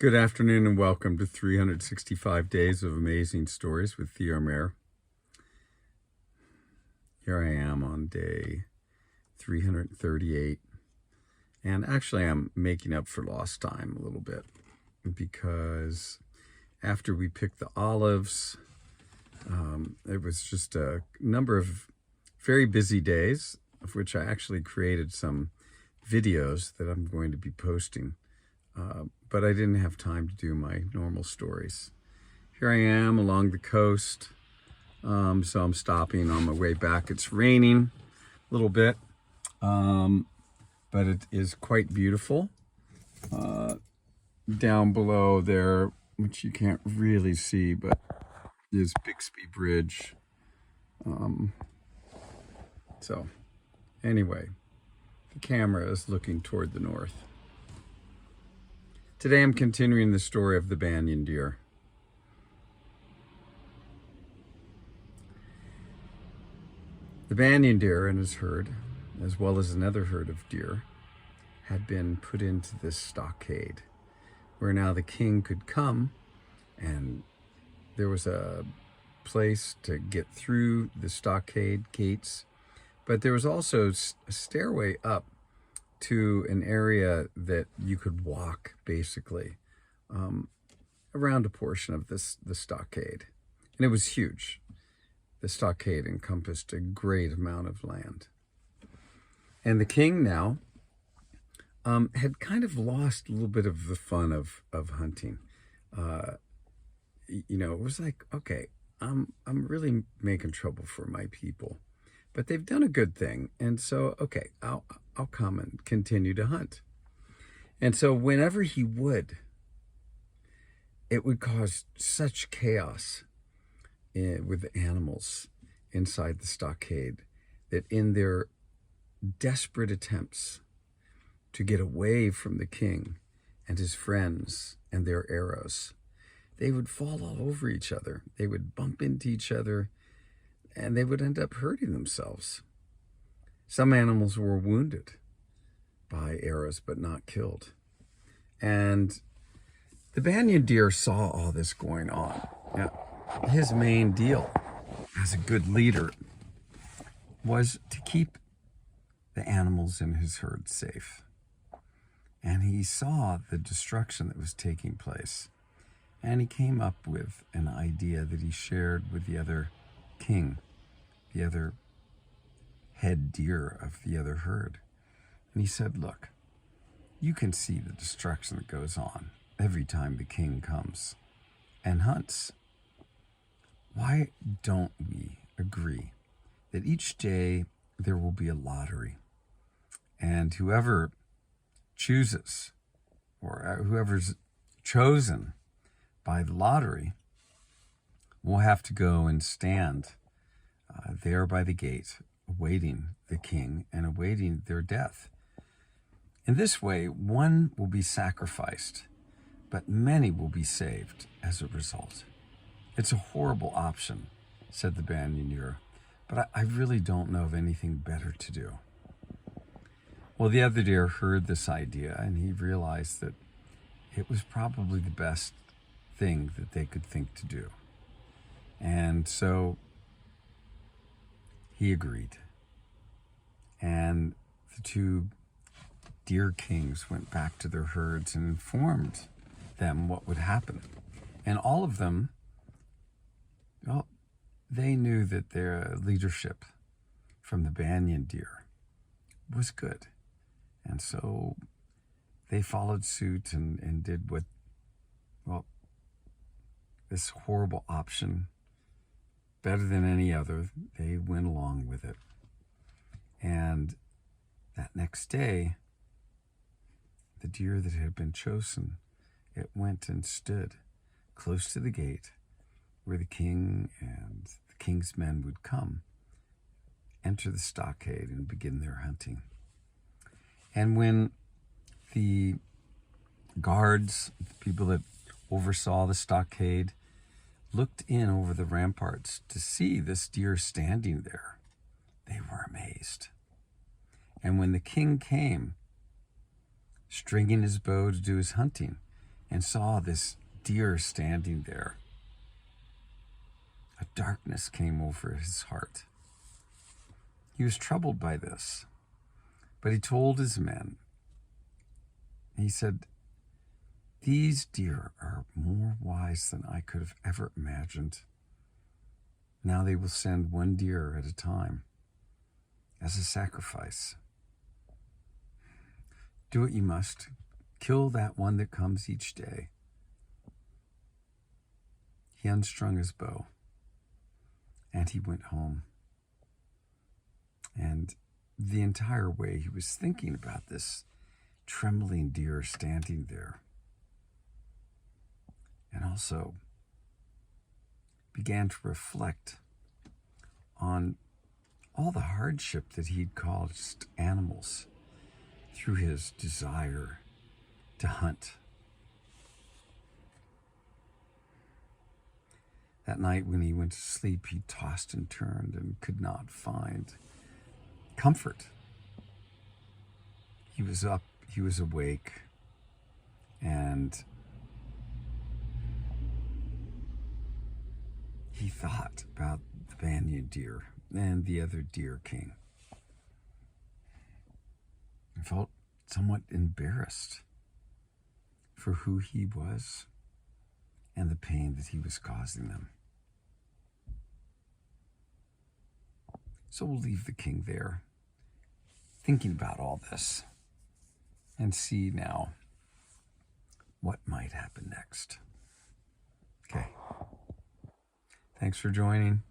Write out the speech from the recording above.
Good afternoon and welcome to 365 Days of Amazing Stories with Theo Mayer. Here I am on day 338. And actually I'm making up for lost time a little bit because after we picked the olives, it was just a number of very busy days, of which I actually created some videos that I'm going to be posting. But I didn't have time to do my normal stories. Here I am along the coast, so I'm stopping on my way back. It's raining a little bit, but it is quite beautiful. Down below there, which you can't really see, but is Bixby Bridge. So anyway, the camera is looking toward the north. Today I'm continuing the story of the Banyan Deer. The Banyan Deer and his herd, as well as another herd of deer, had been put into this stockade, where now the king could come, and there was a place to get through the stockade gates, but there was also a stairway up to an area that you could walk, basically, around a portion of the stockade. And it was huge. The stockade encompassed a great amount of land. And the king now had kind of lost a little bit of the fun of hunting. It was like, okay, I'm really making trouble for my people, but they've done a good thing. And so, okay, I'll come and continue to hunt. And so whenever he would, it would cause such chaos with the animals inside the stockade that in their desperate attempts to get away from the king and his friends and their arrows, they would fall all over each other. They would bump into each other and they would end up hurting themselves. Some animals were wounded by arrows, but not killed. And the Banyan Deer saw all this going on. Now, his main deal as a good leader was to keep the animals in his herd safe. And he saw the destruction that was taking place. And he came up with an idea that he shared with the other king, the other head deer of the other herd. And he said, look, you can see the destruction that goes on every time the king comes and hunts. Why don't we agree that each day there will be a lottery, and whoever chooses, or whoever's chosen by the lottery, will have to go and stand there by the gate, awaiting the king and awaiting their death. In this way, one will be sacrificed, but many will be saved as a result. It's a horrible option, said the Banyan Deer, but I really don't know of anything better to do. Well, the other deer heard this idea, and he realized that it was probably the best thing that they could think to do. And so he agreed. And the two deer kings went back to their herds and informed them what would happen. And all of them, well, they knew that their leadership from the Banyan Deer was good. And so they followed suit and did what, well, this horrible option, better than any other, they went along with it. And that next day, the deer that had been chosen, it went and stood close to the gate where the king and the king's men would come, enter the stockade and begin their hunting. And when the guards, the people that oversaw the stockade, looked in over the ramparts to see this deer standing there, they were amazed. And when the king came, stringing his bow to do his hunting, and saw this deer standing there, a darkness came over his heart. He was troubled by this, but he told his men, he said, "These deer are more wise than I could have ever imagined. Now they will send one deer at a time as a sacrifice. Do what you must. Kill that one that comes each day." He unstrung his bow and he went home. And the entire way he was thinking about this trembling deer standing there, and also began to reflect on all the hardship that he'd caused animals through his desire to hunt. That night when he went to sleep, he tossed and turned and could not find comfort. He was up, he was awake, and he thought about the Banyan Deer and the other deer king. He felt somewhat embarrassed for who he was and the pain that he was causing them. So we'll leave the king there, thinking about all this, and see now what might happen next. Okay. Thanks for joining.